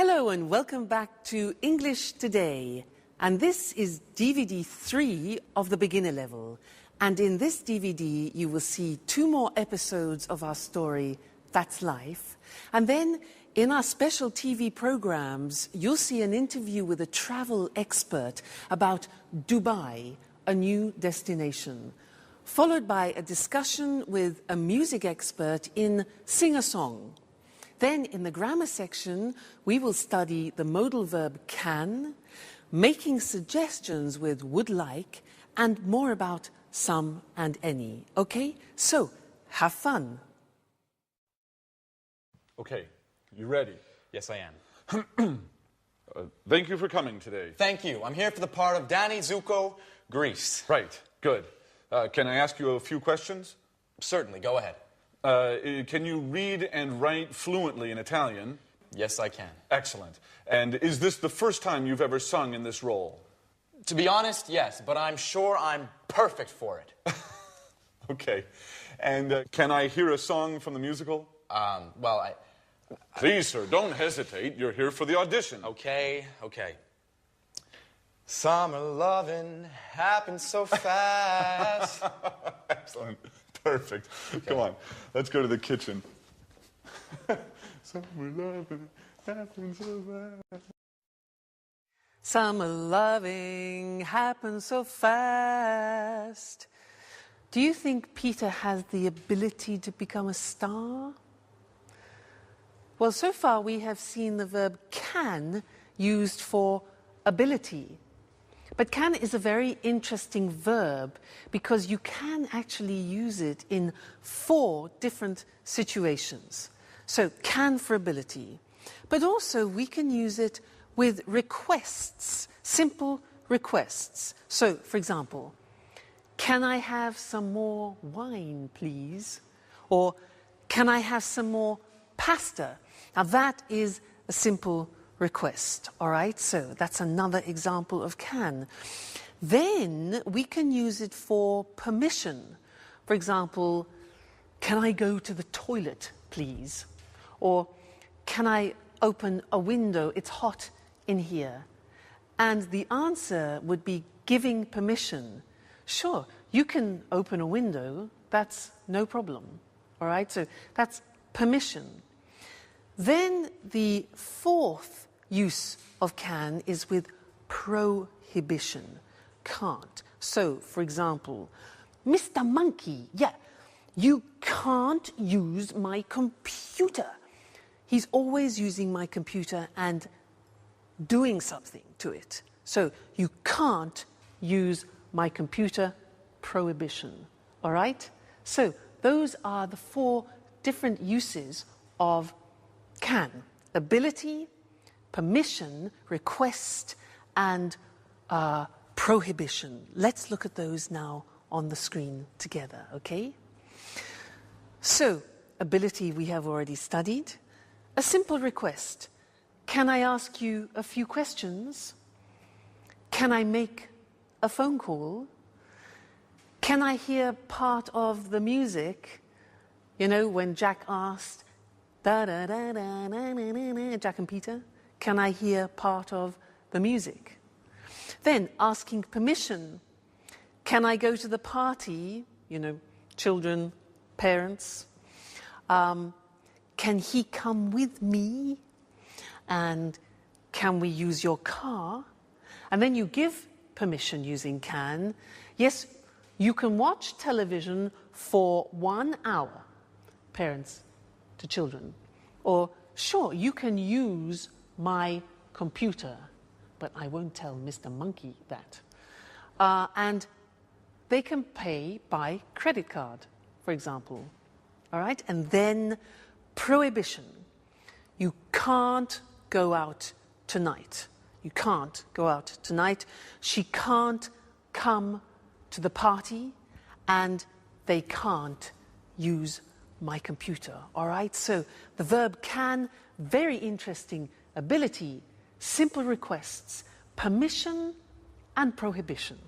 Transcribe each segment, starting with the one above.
Hello and welcome back to English Today. And this is DVD 3 of the beginner level. And in this DVD, you will see 2 more episodes of our story, That's Life. And then in our special TV programs, you'll see an interview with a travel expert about Dubai, a new destination, followed by a discussion with a music expert in Sing a Song. Then in the grammar section, we will study the modal verb can, making suggestions with would like, and more about some and any. Okay? So, have fun. Okay, you ready? Yes, I am. Thank you for coming today. Thank you. I'm here for the part of Danny Zuko, Greece. Right, good. Can I ask you a few questions? Certainly, go ahead. Can you read and write fluently in Italian? Yes, I can. Excellent. And is this the first time you've ever sung in this role? To be honest, yes, but I'm sure I'm perfect for it. Okay. And can I hear a song from the musical? Well, Please, sir, don't hesitate. You're here for the audition. Okay. Summer loving happens so fast. Excellent. Perfect. Okay. Come on. Let's go to the kitchen. Summer loving happens so fast. Summer loving happens so fast. Do you think Peter has the ability to become a star? Well, so far we have seen the verb can used for ability. But can is a very interesting verb because you can actually use it in 4 different situations. So can for ability. But also we can use it with requests, simple requests. So, for example, can I have some more wine, please? Or can I have some more pasta? Now that is a simple request, all right? So that's another example of can. Then we can use it for permission. For example, can I go to the toilet, please? Or can I open a window? It's hot in here. And the answer would be giving permission. Sure, you can open a window, that's no problem, all right? So that's permission. Then the 4th use of can is with prohibition, can't. So, for example, Mr. Monkey, you can't use my computer. He's always using my computer and doing something to it. So, you can't use my computer, prohibition, all right? So, those are the 4 different uses of can: ability, permission, request, and prohibition. Let's look at those now on the screen together, okay? So, ability we have already studied. A simple request. Can I ask you a few questions? Can I make a phone call? Can I hear part of the music? You know, when Jack asked, da-da-da-da-da-da-da, Jack and Peter, can I hear part of the music? Then asking permission. Can I go to the party? You know, children, parents. Can he come with me? And can we use your car? And then you give permission using can. Yes, you can watch television for 1 hour, parents to children. Or, sure, you can use my computer, but I won't tell Mr. Monkey that. And they can pay by credit card, for example. All right? And then prohibition. You can't go out tonight. You can't go out tonight. She can't come to the party, and they can't use my computer, all right? So the verb can, very interesting ability, simple requests, permission and prohibition.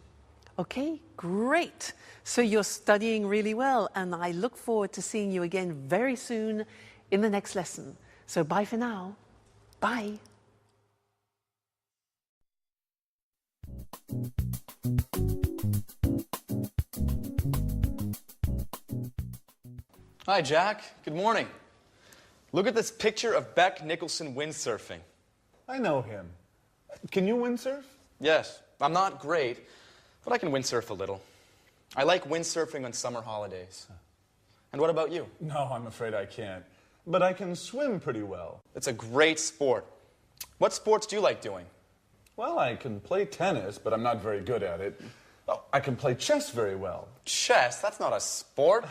Okay, great. So you're studying really well, and I look forward to seeing you again very soon in the next lesson. So bye for now. Bye. Hi, Jack. Good morning. Look at this picture of Beck Nicholson windsurfing. I know him. Can you windsurf? Yes, I'm not great, but I can windsurf a little. I like windsurfing on summer holidays. And what about you? No, I'm afraid I can't. But I can swim pretty well. It's a great sport. What sports do you like doing? Well, I can play tennis, but I'm not very good at it. Oh, I can play chess very well. Chess? That's not a sport.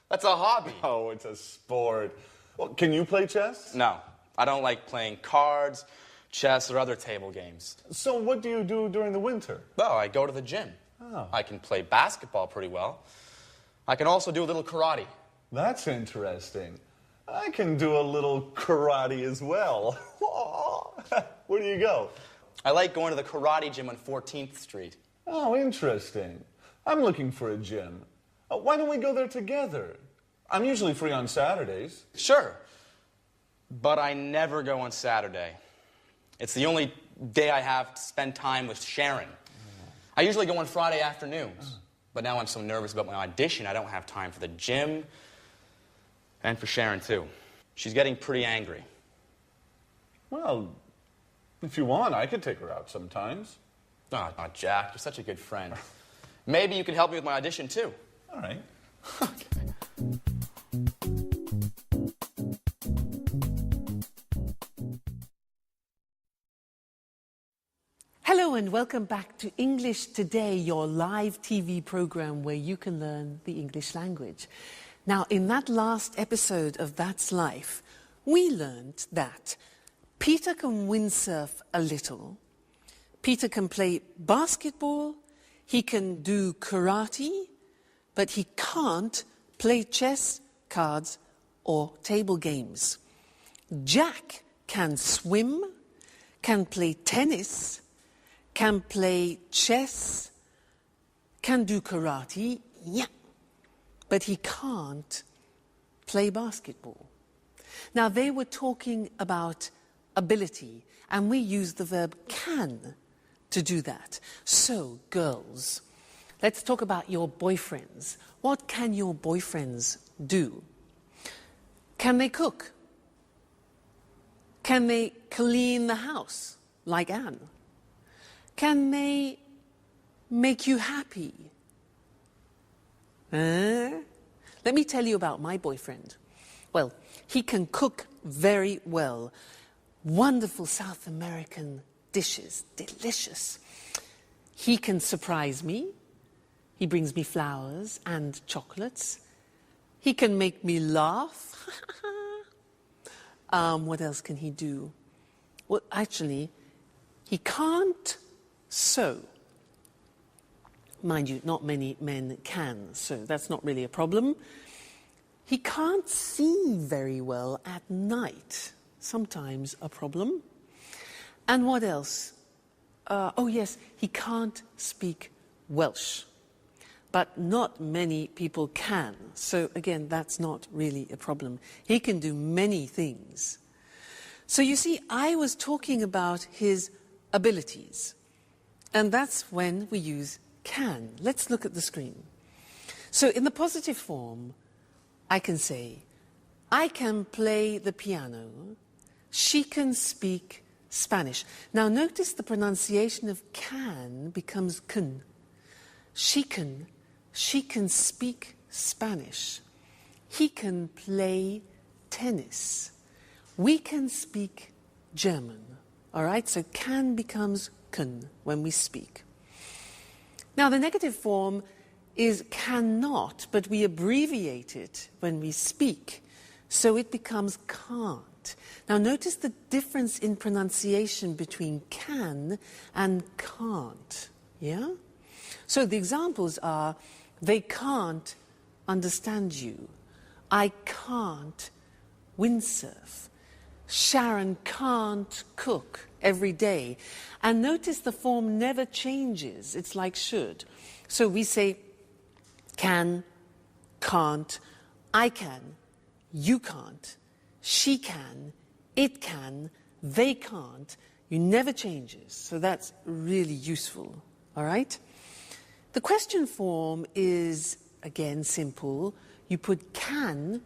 That's a hobby. Oh, it's a sport. Well, can you play chess? No, I don't like playing cards, chess, or other table games. So what do you do during the winter? Well, I go to the gym. Oh. I can play basketball pretty well. I can also do a little karate. That's interesting. I can do a little karate as well. Where do you go? I like going to the karate gym on 14th Street. Oh, interesting. I'm looking for a gym. Why don't we go there together? I'm usually free on Saturdays. Sure, but I never go on Saturday. It's the only day I have to spend time with Sharon. I usually go on Friday afternoons, but now I'm so nervous about my audition, I don't have time for the gym and for Sharon, too. She's getting pretty angry. Well, if you want, I could take her out sometimes. Oh, Jack, you're such a good friend. Maybe you could help me with my audition, too. All right. Hello and welcome back to English Today, your live TV program where you can learn the English language. Now, in that last episode of That's Life, we learned that Peter can windsurf a little, Peter can play basketball, he can do karate, but he can't play chess, cards, or table games. Jack can swim, can play tennis, can play chess, can do karate, yeah, but he can't play basketball. Now, they were talking about ability, and we use the verb can to do that. So, girls, let's talk about your boyfriends. What can your boyfriends do? Can they cook? Can they clean the house, like Anne? Can they make you happy? Let me tell you about my boyfriend. Well, he can cook very well. Wonderful South American dishes, delicious. He can surprise me. He brings me flowers and chocolates. He can make me laugh. What else can he do? Well, actually, he can't sew. Mind you, not many men can sew. That's not really a problem. He can't see very well at night. Sometimes a problem. And what else? Oh yes, he can't speak Welsh. But not many people can. So again, that's not really a problem. He can do many things. So you see, I was talking about his abilities. And that's when we use can. Let's look at the screen. So in the positive form, I can say, I can play the piano. She can speak Spanish. Now notice the pronunciation of can becomes can. She can speak Spanish. He can play tennis. We can speak German. All right, so can becomes can when we speak. Now the negative form is cannot, but we abbreviate it when we speak, so it becomes can't. Now notice the difference in pronunciation between can and can't, yeah? So the examples are, they can't understand you. I can't windsurf. Sharon can't cook every day. And notice the form never changes. It's like should. So we say can, can't, I can, you can't, she can, it can, they can't. You never changes. So that's really useful. all right? The question form is, again, simple. You put can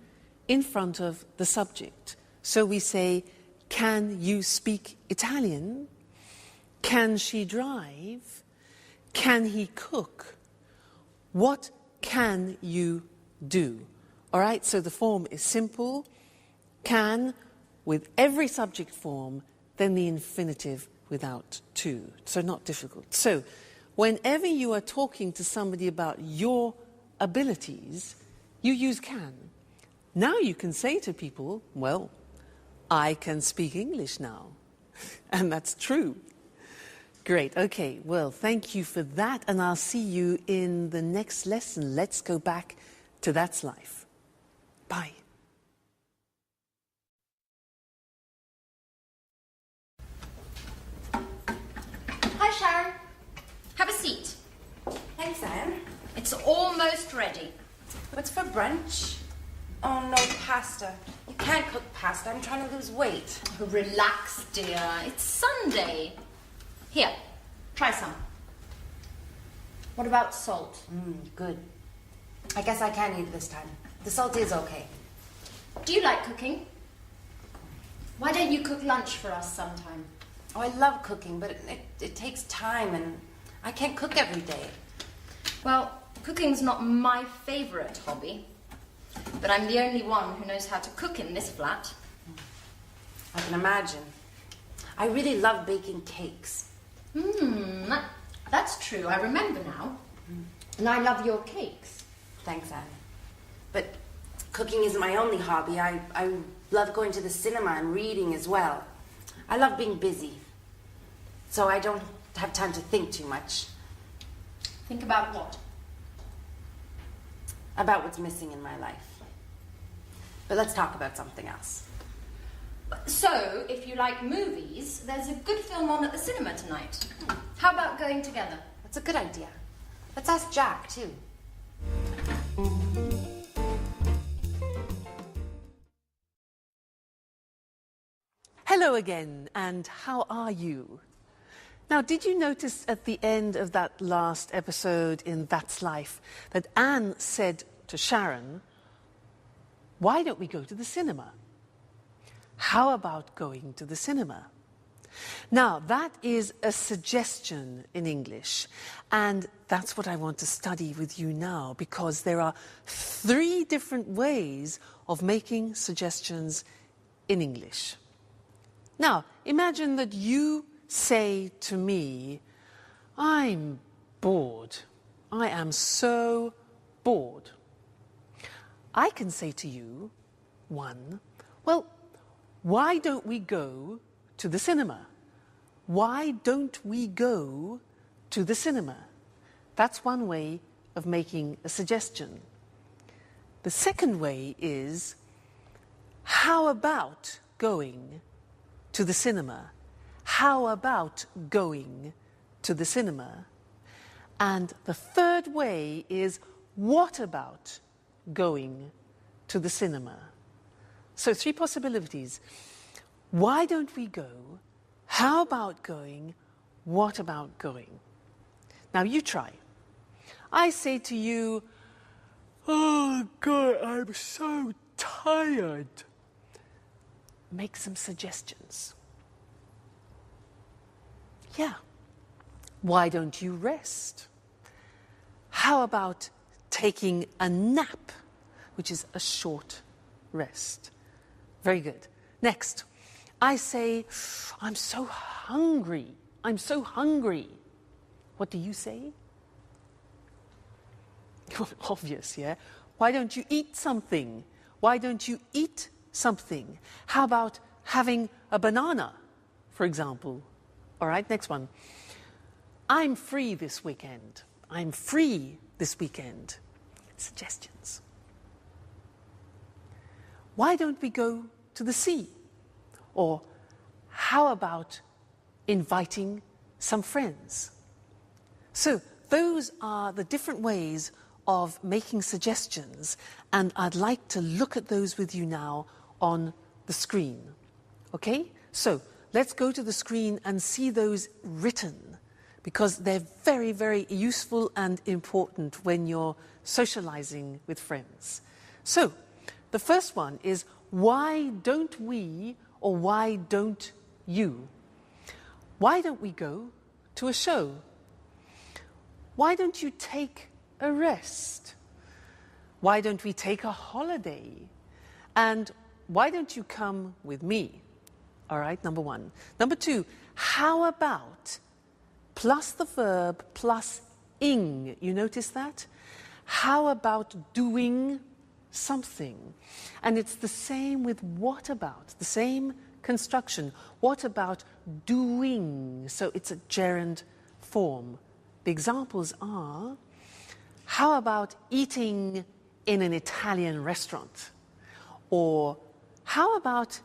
in front of the subject. So we say, can you speak Italian? Can she drive? Can he cook? What can you do? All right, so the form is simple. Can with every subject form, then the infinitive without to. So not difficult. So whenever you are talking to somebody about your abilities, you use can. Now you can say to people, well, I can speak English now. And that's true. Great. Okay. Well, thank you for that. And I'll see you in the next lesson. Let's go back to That's Life. Bye. Hi, Sharon. Have a seat. Thanks, Anne. It's almost ready. What's for brunch? Oh, no, pasta. You can't cook pasta. I'm trying to lose weight. Oh, relax, dear. It's Sunday. Here, try some. What about salt? Good. I guess I can eat this time. The salt is okay. Do you like cooking? Why don't you cook lunch for us sometime? Oh, I love cooking, but it takes time, and I can't cook every day. Well, cooking's not my favorite hobby, but I'm the only one who knows how to cook in this flat. I can imagine. I really love baking cakes. That's true. I remember now. And I love your cakes. Thanks, Anne. But cooking isn't my only hobby. I love going to the cinema and reading as well. I love being busy, so I don't have time to think too much. Think about what? About what's missing in my life. But let's talk about something else. So, if you like movies, there's a good film on at the cinema tonight. How about going together? That's a good idea. Let's ask Jack, too. Hello again, and how are you? Now, did you notice at the end of that last episode in That's Life that Anne said to Sharon, why don't we go to the cinema? How about going to the cinema? Now, that is a suggestion in English, and that's what I want to study with you now, because there are 3 different ways of making suggestions in English. Now, imagine that you say to me, I'm bored. I am so bored. I can say to you, 1, well, why don't we go to the cinema? Why don't we go to the cinema? That's one way of making a suggestion. The second way is, how about going to the cinema? How about going to the cinema? And the third way is, what about going to the cinema? So 3 possibilities. Why don't we go? How about going? What about going? Now you try. I say to you, oh God, I'm so tired. Make some suggestions. Yeah. Why don't you rest? How about taking a nap, which is a short rest? Very good. Next, I say, I'm so hungry. I'm so hungry. What do you say? Obvious, yeah? Why don't you eat something? Why don't you eat something? How about having a banana, for example? All right, next one. I'm free this weekend. I'm free this weekend. Suggestions. Why don't we go to the sea? Or how about inviting some friends? So those are the different ways of making suggestions, and I'd like to look at those with you now on the screen. Okay? So let's go to the screen and see those written, because they're very, very useful and important when you're socializing with friends. So, the first one is, why don't we, or why don't you? Why don't we go to a show? Why don't you take a rest? Why don't we take a holiday? And why don't you come with me? All right, number one. Number two, how about plus the verb plus ing? You notice that? How about doing something? And it's the same with what about, the same construction. What about doing? So it's a gerund form. The examples are, how about eating in an Italian restaurant? Or how about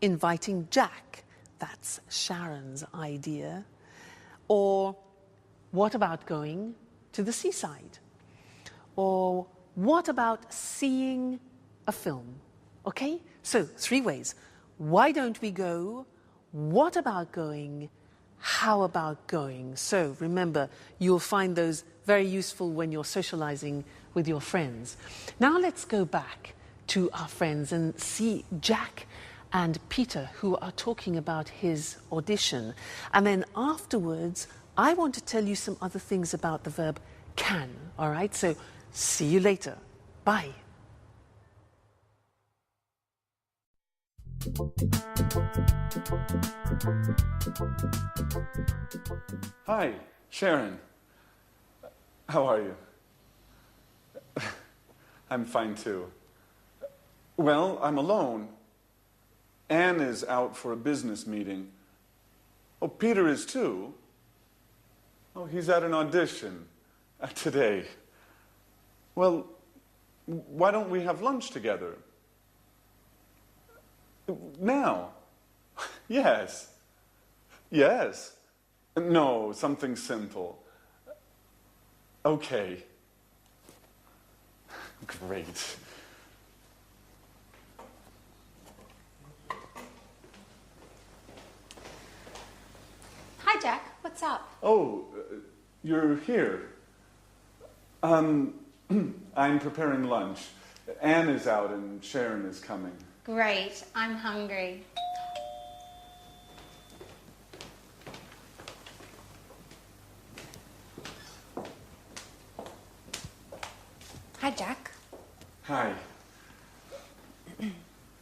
inviting Jack? That's Sharon's idea. Or what about going to the seaside? Or what about seeing a film? Okay? So, 3 ways. Why don't we go? What about going? How about going? So, remember, you'll find those very useful when you're socializing with your friends. Now let's go back to our friends and see Jack and Peter, who are talking about his audition. And then afterwards, I want to tell you some other things about the verb can. All right? So, see you later. Bye. Hi, Sharon. How are you? I'm fine too. Well, I'm alone. Anne is out for a business meeting. Oh, Peter is too. Oh, he's at an audition today. Well, why don't we have lunch together? Now? Yes. Yes. No, something simple. Okay. Great. Hi, Jack. What's up? Oh, you're here. I'm preparing lunch. Anne is out and Sharon is coming. Great. I'm hungry. Hi, Jack. Hi.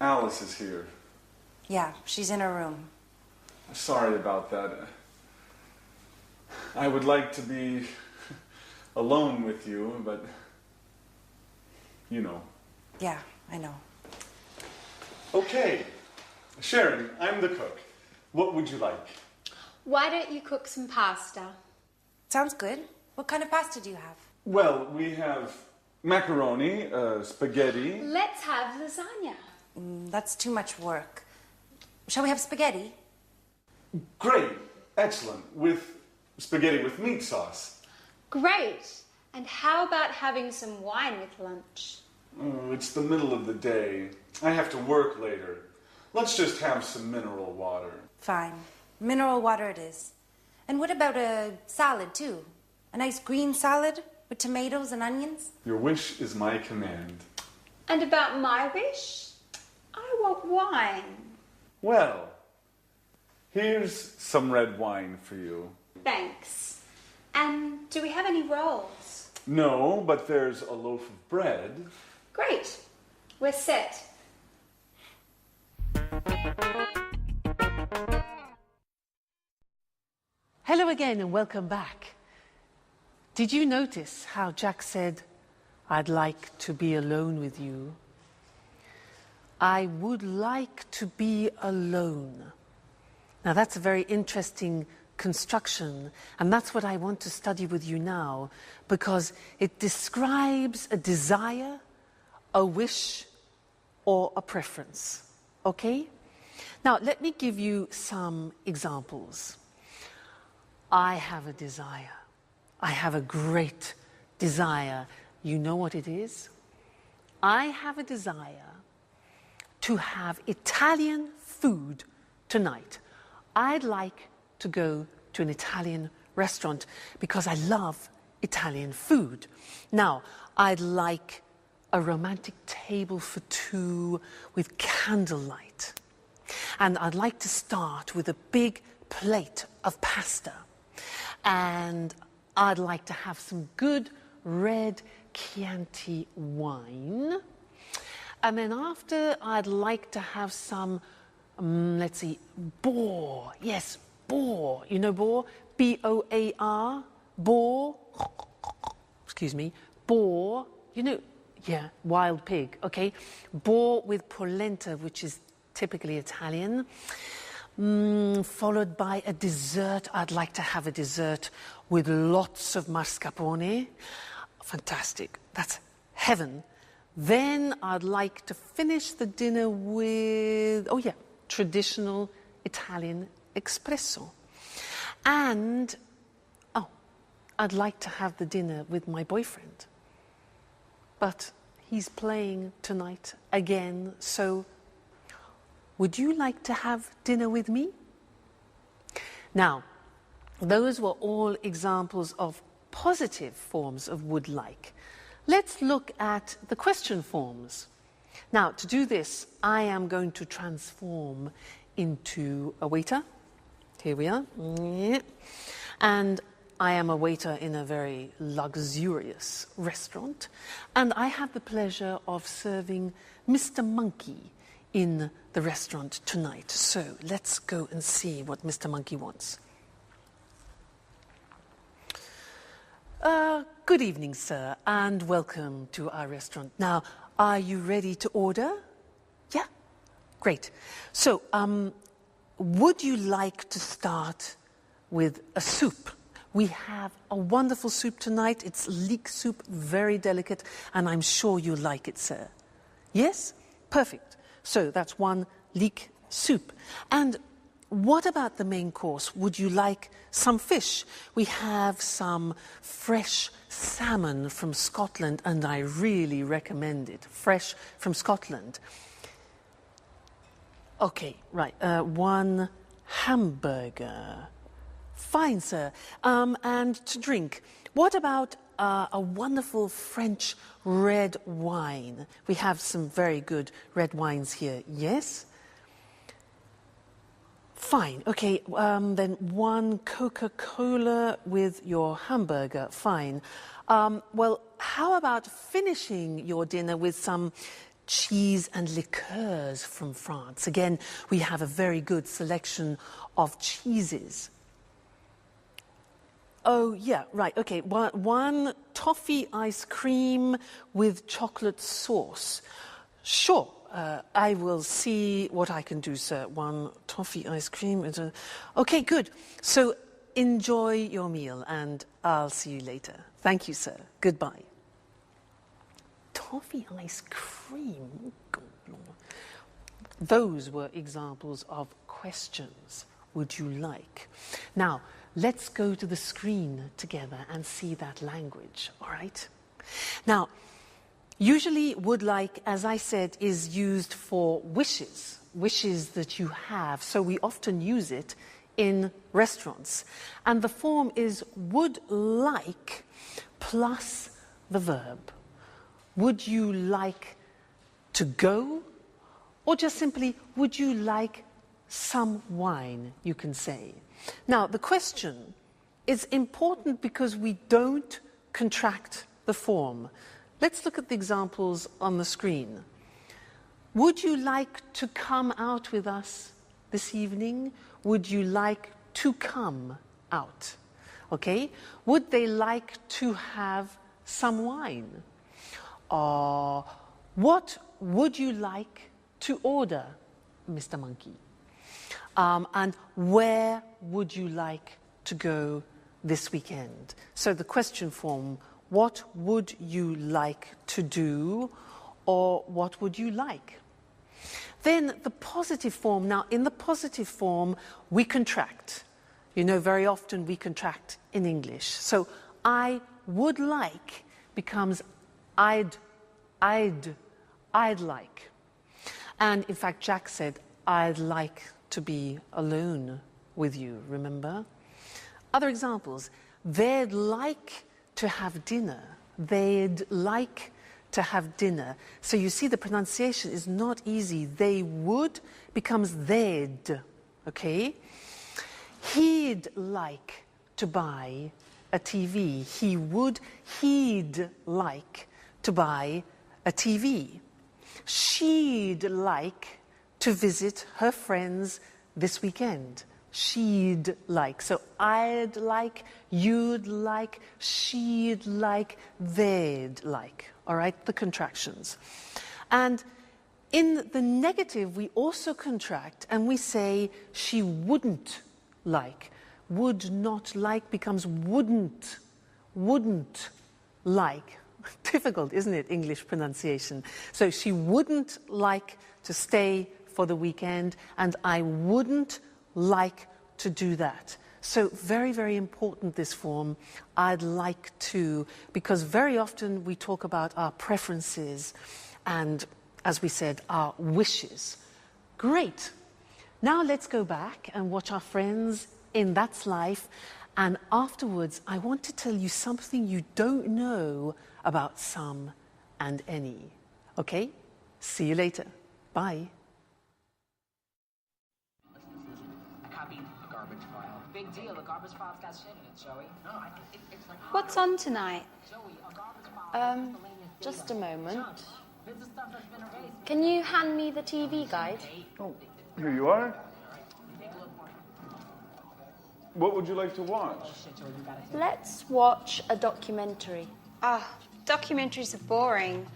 Alice is here. Yeah, she's in her room. Sorry about that. I would like to be alone with you, but you know. Yeah, I know. Okay. Sharon, I'm the cook. What would you like? Why don't you cook some pasta? Sounds good. What kind of pasta do you have? Well, we have macaroni, spaghetti. Let's have lasagna. That's too much work. Shall we have spaghetti? Great. Excellent. With spaghetti with meat sauce. Great. And how about having some wine with lunch? Oh, it's the middle of the day. I have to work later. Let's just have some mineral water. Fine. Mineral water it is. And what about a salad, too? A nice green salad with tomatoes and onions? Your wish is my command. And about my wish? I want wine. Well, here's some red wine for you. Thanks. And do we have any rolls? No, but there's a loaf of bread. Great. We're set. Hello again and welcome back. Did you notice how Jack said, I'd like to be alone with you? I would like to be alone. Now that's a very interesting construction, and that's what I want to study with you now, because it describes a desire, a wish, or a preference. Okay? Now let me give you some examples. I have a desire. I have a great desire. You know what it is? I have a desire to have Italian food tonight. I'd like to go to an Italian restaurant because I love Italian food. Now, I'd like a romantic table for two with candlelight. And I'd like to start with a big plate of pasta. And I'd like to have some good red Chianti wine. And then after, I'd like to have some, let's see, boar. Yes, boar. You know boar? B-O-A-R. Boar. Excuse me. Boar. You know, yeah, wild pig, okay? Boar with polenta, which is typically Italian. Followed by a dessert. I'd like to have a dessert with lots of mascarpone. Fantastic. That's heaven. Then I'd like to finish the dinner with, oh yeah, traditional Italian espresso. And, oh, I'd like to have the dinner with my boyfriend. But he's playing tonight again, so would you like to have dinner with me? Now, those were all examples of positive forms of would like. Let's look at the question forms. Now, to do this, I am going to transform into a waiter. Here we are. And I am a waiter in a very luxurious restaurant. And I have the pleasure of serving Mr. Monkey in the restaurant tonight. So let's go and see what Mr. Monkey wants. Good evening, sir, and welcome to our restaurant. Now, are you ready to order? Yeah? Great. So, would you like to start with a soup? We have a wonderful soup tonight. It's leek soup, very delicate, and I'm sure you like it, sir. Yes? Perfect. So that's one leek soup. And what about the main course? Would you like some fish? We have some fresh salmon from Scotland, and I really recommend it. Fresh from Scotland. Okay, right. One hamburger. Fine, sir. And to drink, what about a wonderful French red wine? We have some very good red wines here. Yes? Fine. Okay, then one Coca-Cola with your hamburger. Fine. Well, how about finishing your dinner with some cheese and liqueurs from France? Again, we have a very good selection of cheeses. Oh, yeah, right, okay. One toffee ice cream with chocolate sauce. Sure, I will see what I can do, sir. One toffee ice cream. Okay, good. So enjoy your meal, and I'll see you later. Thank you, sir. Goodbye. Toffee ice cream? Those were examples of questions. Would you like? Now, let's go to the screen together and see that language, all right? Now, usually would like, as I said, is used for wishes that you have. So we often use it in restaurants. And the form is would like plus the verb. Would you like to go? Or just simply, would you like some wine, you can say. Now, the question is important because we don't contract the form. Let's look at the examples on the screen. Would you like to come out with us this evening? Would you like to come out? Okay? Would they like to have some wine? What would you like to order, Mr. Monkey? And where would you like to go this weekend? So the question form, what would you like to do, or what would you like? Then the positive form. Now, in the positive form, we contract. You know, very often we contract in English. So I would like becomes I'd like. And in fact, Jack said, I'd like to be alone with you, remember? Other examples. They'd like to have dinner. They'd like to have dinner. So you see the pronunciation is not easy. They would becomes they'd, okay? He'd like to buy a TV. He'd like to buy a TV. She'd like to visit her friends this weekend. She'd like. So I'd like, you'd like, she'd like, they'd like. All right, the contractions. And in the negative, we also contract and we say she wouldn't like. Would not like becomes wouldn't like. Difficult, isn't it, English pronunciation? So she wouldn't like to stay for the weekend, and I wouldn't like to do that. So very, very important, this form, I'd like to, because very often we talk about our preferences and, as we said, our wishes. Great. Now let's go back and watch our friends in That's Life, and afterwards I want to tell you something you don't know about some and any. Okay? See you later. Bye. Big deal. The garbage file's got shit in it, Joey. No, it's like... What's on tonight? Joey, a garbage file. Just a moment. This is stuff that's been erased. Can you hand me the TV guide? Oh, here you are. What would you like to watch? Let's watch a documentary. Documentaries are boring.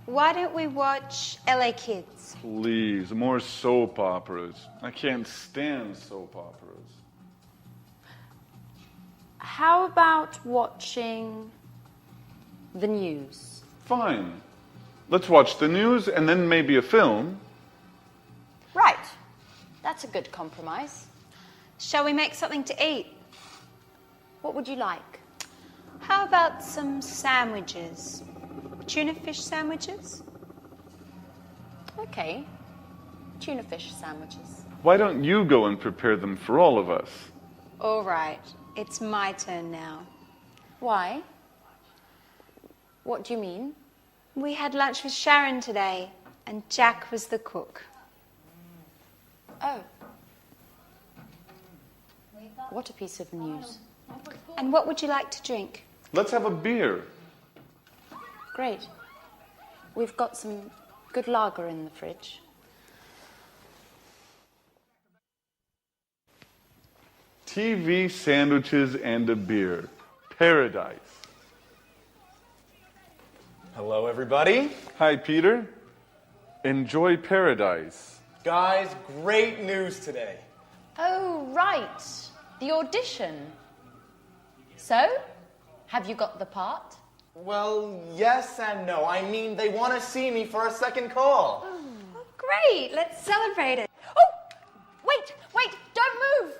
Why don't we watch LA Kids? Please, more soap operas. I can't stand soap operas. How about watching the news? Fine. Let's watch the news and then maybe a film. Right. That's a good compromise. Shall we make something to eat? What would you like? How about some sandwiches? Tuna fish sandwiches? Okay. Tuna fish sandwiches. Why don't you go and prepare them for all of us? All right. It's my turn now. Why? What do you mean? We had lunch with Sharon today, and Jack was the cook. Oh. What a piece of news. And what would you like to drink? Let's have a beer. Great. We've got some good lager in the fridge. TV, sandwiches, and a beer. Paradise. Hello, everybody. Hi, Peter. Enjoy paradise. Guys, great news today. Oh, right. The audition. So, have you got the part? Well, yes and no. I mean, they want to see me for a second call. Oh, great. Let's celebrate it. Oh! Wait, don't move!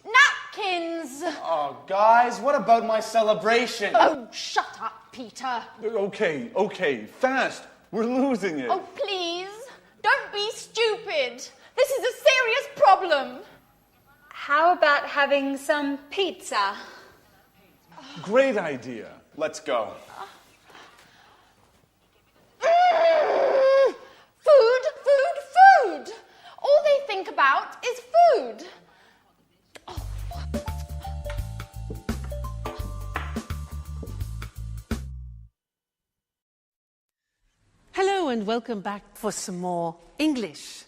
Napkins! Oh, guys, what about my celebration? Oh, shut up, Peter. Okay, fast. We're losing it. Oh, please, don't be stupid. This is a serious problem. How about having some pizza? Great idea. Let's go. Food! All they think about is food. Hello and welcome back for some more English.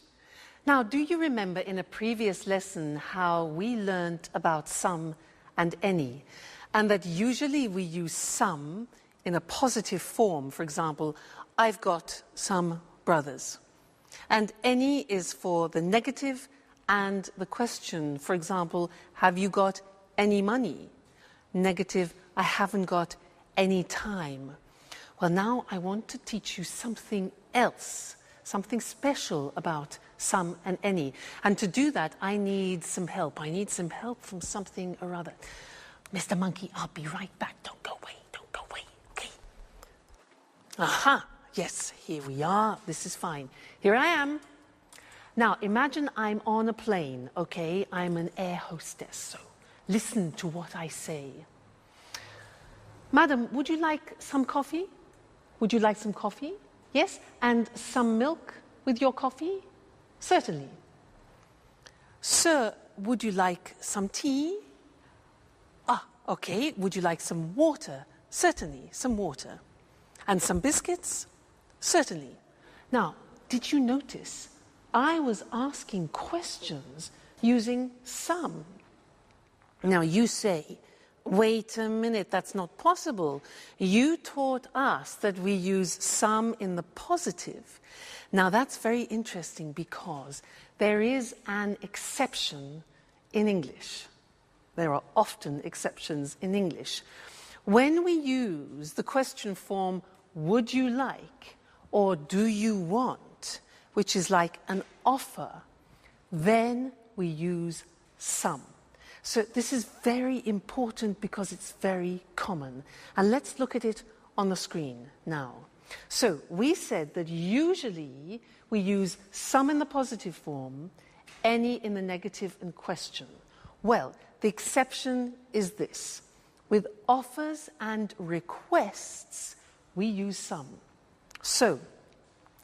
Now, do you remember in a previous lesson how we learnt about some and any, and that usually we use some in a positive form? For example, I've got some brothers. And any is for the negative and the question. For example, have you got any money? Negative, I haven't got any time. Well, now I want to teach you something else, something special about some and any. And to do that, I need some help. I need some help from something or other. Mr. Monkey, I'll be right back. Don't go away, okay? Aha, yes, here we are. This is fine. Here I am. Now, imagine I'm on a plane, okay? I'm an air hostess, so listen to what I say. Madam, would you like some coffee? Would you like some coffee? Yes? And some milk with your coffee? Certainly. Sir, would you like some tea? Ah, okay. Would you like some water? Certainly, some water. And some biscuits? Certainly. Now, did you notice I was asking questions using some? Now you say, wait a minute, that's not possible. You taught us that we use some in the positive. Now that's very interesting because there is an exception in English. There are often exceptions in English. When we use the question form, would you like, or do you want, which is like an offer, then we use some. So this is very important because it's very common. And let's look at it on the screen now. So we said that usually we use some in the positive form, any in the negative and question. Well, the exception is this. With offers and requests, we use some. So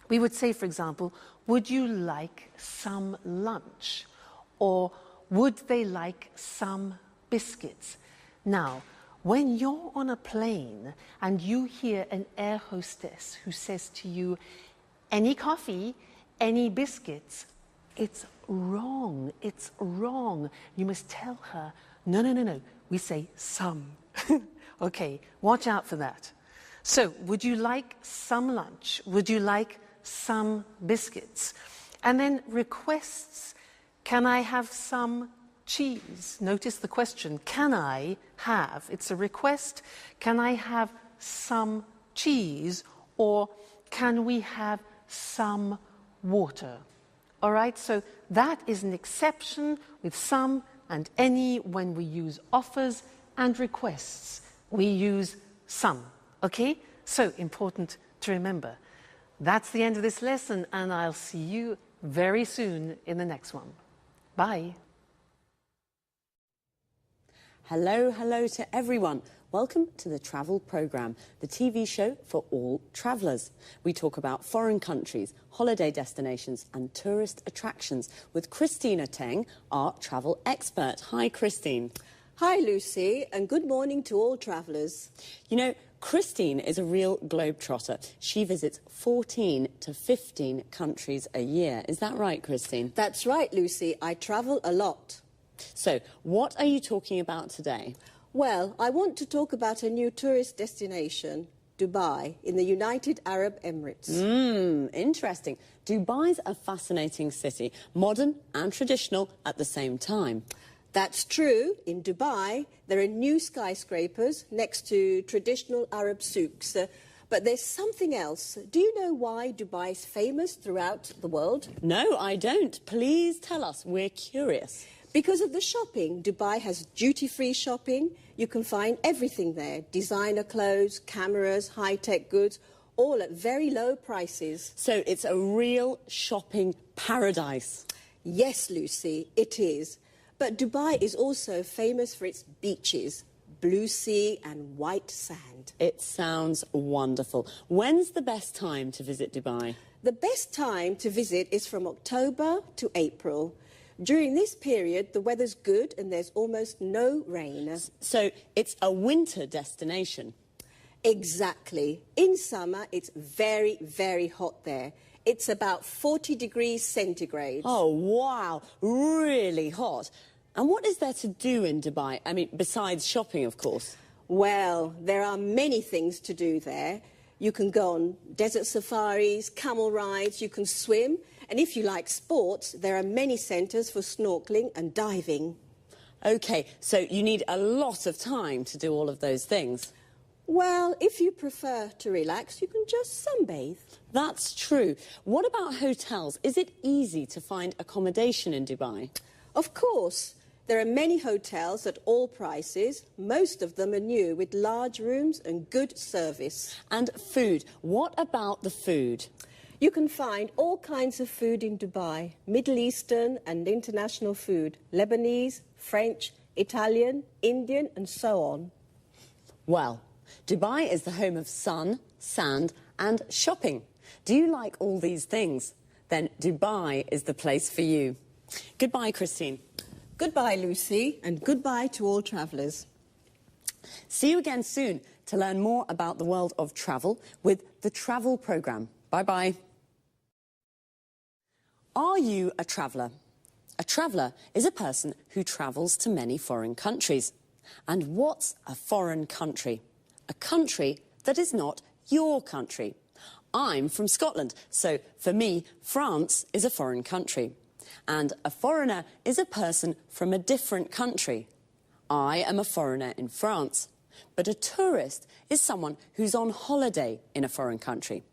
we would say, for example, would you like some lunch? Or would they like some biscuits? Now, when you're on a plane and you hear an air hostess who says to you, any coffee, any biscuits, it's wrong, it's wrong. You must tell her, no, no, no, no, we say some. Okay, watch out for that. So, would you like some lunch? Would you like some biscuits? And then requests, can I have some cheese? Notice the question, can I have? It's a request. Can I have some cheese? Or can we have some water? All right, so that is an exception with some and any when we use offers and requests. We use some, okay? So important to remember. That's the end of this lesson, and I'll see you very soon in the next one. Bye. Hello, hello to everyone. Welcome to the Travel Programme, the TV show for all travellers. We talk about foreign countries, holiday destinations and tourist attractions with Christina Teng, our travel expert. Hi, Christine. Hi, Lucy, and good morning to all travellers. You know, Christine is a real globetrotter. She visits 14 to 15 countries a year. Is that right, Christine? That's right, Lucy. I travel a lot. So, what are you talking about today? Well, I want to talk about a new tourist destination, Dubai, in the United Arab Emirates. Interesting. Dubai's a fascinating city, modern and traditional at the same time. That's true. In Dubai, there are new skyscrapers next to traditional Arab souks. But there's something else. Do you know why Dubai is famous throughout the world? No, I don't. Please tell us. We're curious. Because of the shopping. Dubai has duty-free shopping. You can find everything there. Designer clothes, cameras, high-tech goods, all at very low prices. So it's a real shopping paradise. Yes, Lucy, it is. But Dubai is also famous for its beaches, blue sea and white sand. It sounds wonderful. When's the best time to visit Dubai? The best time to visit is from October to April. During this period, the weather's good and there's almost no rain. So it's a winter destination? Exactly. In summer, it's very, very hot there. It's about 40 degrees centigrade. Oh, wow. Really hot. And what is there to do in Dubai? I mean, besides shopping, of course. Well, there are many things to do there. You can go on desert safaris, camel rides, you can swim. And if you like sports, there are many centres for snorkelling and diving. OK, so you need a lot of time to do all of those things. Well, if you prefer to relax, you can just sunbathe. That's true. What about hotels? Is it easy to find accommodation in Dubai? Of course. There are many hotels at all prices. Most of them are new, with large rooms and good service. And food. What about the food? You can find all kinds of food in Dubai. Middle Eastern and international food. Lebanese, French, Italian, Indian, and so on. Well, Dubai is the home of sun, sand, and shopping. Do you like all these things? Then Dubai is the place for you. Goodbye, Christine. Goodbye, Lucy, and goodbye to all travellers. See you again soon to learn more about the world of travel with the Travel Programme. Bye-bye. Are you a traveller? A traveller is a person who travels to many foreign countries. And what's a foreign country? A country that is not your country. I'm from Scotland, so for me, France is a foreign country. And a foreigner is a person from a different country. I am a foreigner in France, but a tourist is someone who's on holiday in a foreign country.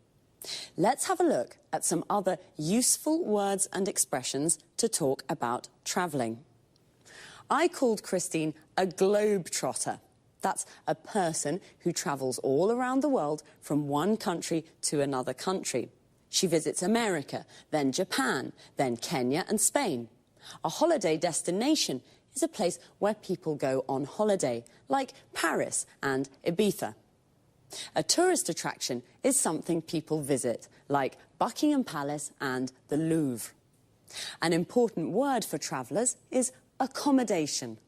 Let's have a look at some other useful words and expressions to talk about travelling. I called Christine a globetrotter. That's a person who travels all around the world from one country to another country. She visits America, then Japan, then Kenya and Spain. A holiday destination is a place where people go on holiday, like Paris and Ibiza. A tourist attraction is something people visit, like Buckingham Palace and the Louvre. An important word for travellers is accommodation.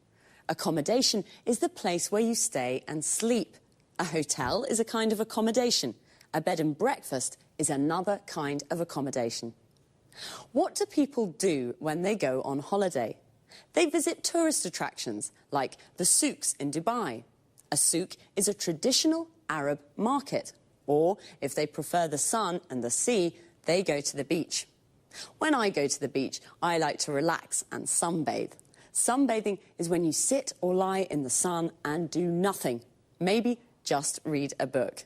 Accommodation is the place where you stay and sleep. A hotel is a kind of accommodation. A bed and breakfast is another kind of accommodation. What do people do when they go on holiday? They visit tourist attractions, like the souks in Dubai. A souk is a traditional Arab market. Or, if they prefer the sun and the sea, they go to the beach. When I go to the beach, I like to relax and sunbathe. Sunbathing is when you sit or lie in the sun and do nothing. Maybe just read a book.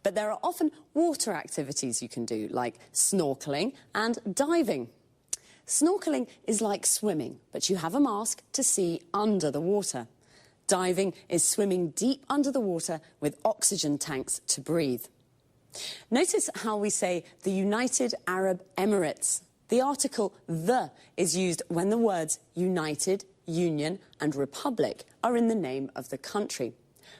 But there are often water activities you can do, like snorkeling and diving. Snorkeling is like swimming, but you have a mask to see under the water. Diving is swimming deep under the water with oxygen tanks to breathe. Notice how we say the United Arab Emirates. The article "the" is used when the words United, Union and Republic are in the name of the country.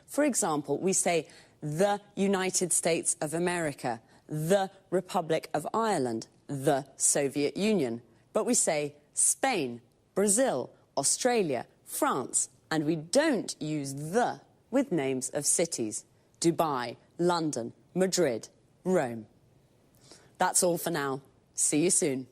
For example, we say the United States of America, the Republic of Ireland, the Soviet Union. But we say Spain, Brazil, Australia, France, and we don't use the with names of cities. Dubai, London, Madrid, Rome. That's all for now. See you soon.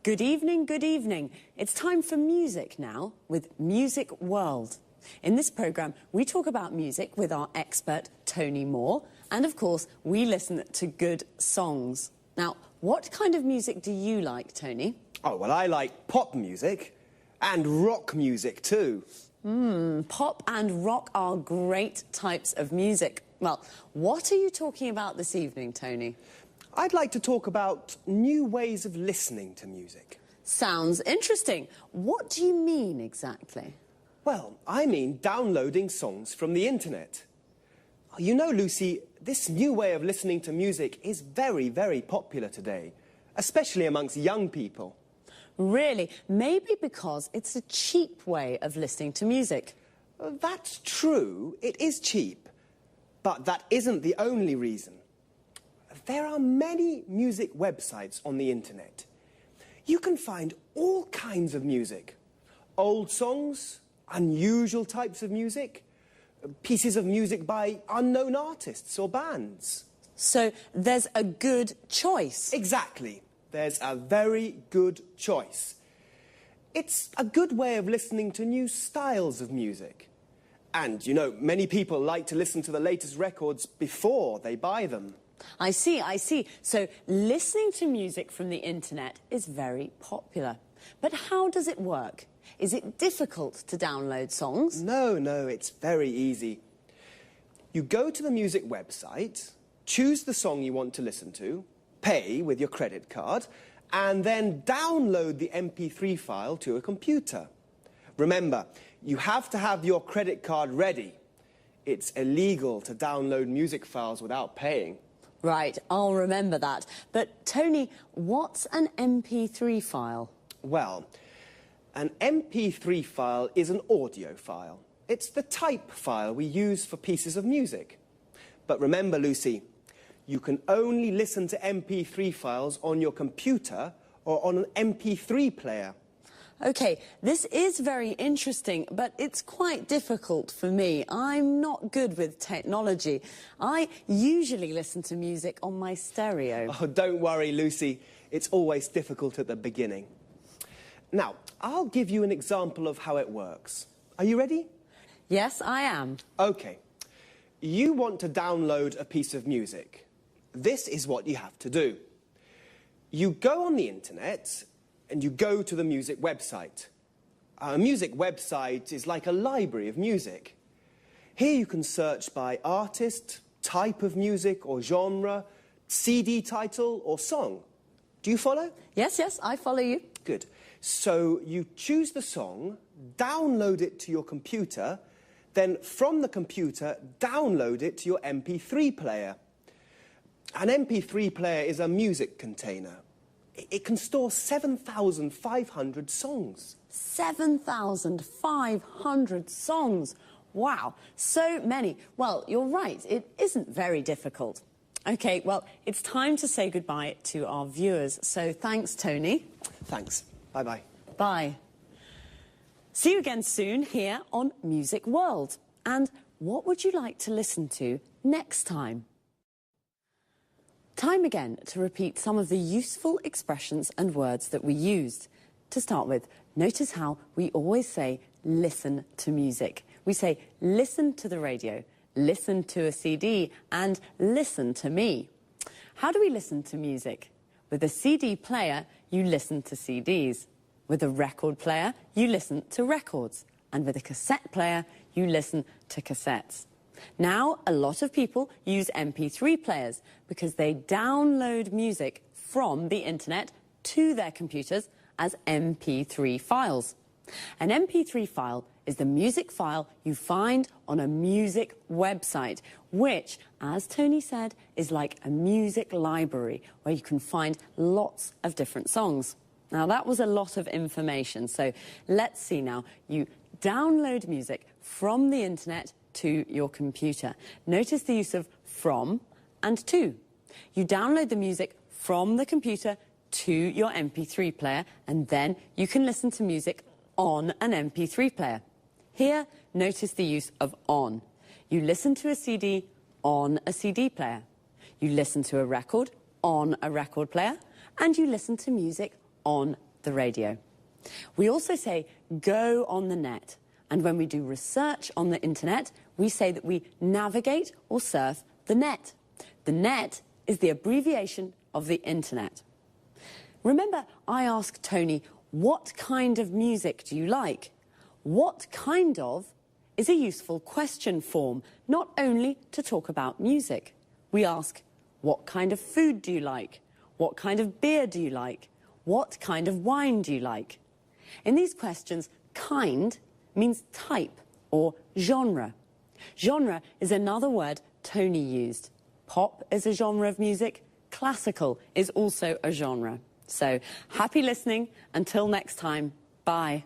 Good evening, good evening. It's time for music now with Music World. In this programme, we talk about music with our expert, Tony Moore, and of course, we listen to good songs. Now, what kind of music do you like, Tony? Oh, well, I like pop music and rock music too. Pop and rock are great types of music. Well, what are you talking about this evening, Tony? I'd like to talk about new ways of listening to music. Sounds interesting. What do you mean exactly? Well, I mean downloading songs from the internet. You know, Lucy, this new way of listening to music is very, very popular today, especially amongst young people. Really? Maybe because it's a cheap way of listening to music. That's true, it is cheap, but that isn't the only reason. There are many music websites on the internet. You can find all kinds of music. Old songs, unusual types of music, pieces of music by unknown artists or bands. So there's a good choice. Exactly. There's a very good choice. It's a good way of listening to new styles of music. And, you know, many people like to listen to the latest records before they buy them. I see. So listening to music from the internet is very popular. But how does it work? Is it difficult to download songs? No, it's very easy. You go to the music website, choose the song you want to listen to, pay with your credit card, and then download the MP3 file to a computer. Remember, you have to have your credit card ready. It's illegal to download music files without paying. Right, I'll remember that. But, Tony, what's an MP3 file? Well, An MP3 file is an audio file. It's the type file we use for pieces of music. But remember, Lucy, you can only listen to MP3 files on your computer or on an MP3 player. OK, this is very interesting, but it's quite difficult for me. I'm not good with technology. I usually listen to music on my stereo. Oh, don't worry, Lucy. It's always difficult at the beginning. Now, I'll give you an example of how it works. Are you ready? Yes, I am. OK. You want to download a piece of music. This is what you have to do. You go on the internet and you go to the music website. A music website is like a library of music. Here you can search by artist, type of music or genre, CD title or song. Do you follow? Yes, yes, I follow you. Good. So you choose the song, download it to your computer, then from the computer, download it to your MP3 player. An MP3 player is a music container. It can store 7,500 songs. 7,500 songs. Wow, so many. Well, you're right, it isn't very difficult. OK, well, it's time to say goodbye to our viewers. So thanks, Tony. Thanks. Bye-bye. Bye. See you again soon here on Music World. And what would you like to listen to next time? Time again to repeat some of the useful expressions and words that we used. To start with, notice how we always say listen to music. We say listen to the radio, listen to a CD, and listen to me. How do we listen to music? With a CD player, you listen to CDs. With a record player, you listen to records. And with a cassette player, you listen to cassettes. Now, a lot of people use MP3 players because they download music from the internet to their computers as MP3 files. An MP3 file is the music file you find on a music website, which, as Tony said, is like a music library where you can find lots of different songs. Now, that was a lot of information, so let's see now. You download music from the internet to your computer. Notice the use of from and to. You download the music from the computer to your MP3 player, and then you can listen to music on an MP3 player. Here, notice the use of on. You listen to a CD on a CD player. You listen to a record on a record player, and you listen to music on the radio. We also say go on the net. And when we do research on the internet, we say that we navigate or surf the net. The net is the abbreviation of the internet. Remember, I asked Tony, what kind of music do you like? What kind of is a useful question form, not only to talk about music. We ask, what kind of food do you like? What kind of beer do you like? What kind of wine do you like? In these questions, kind means type or genre. Genre is another word Tony used. Pop is a genre of music. Classical is also a genre. So, happy listening. Until next time, bye.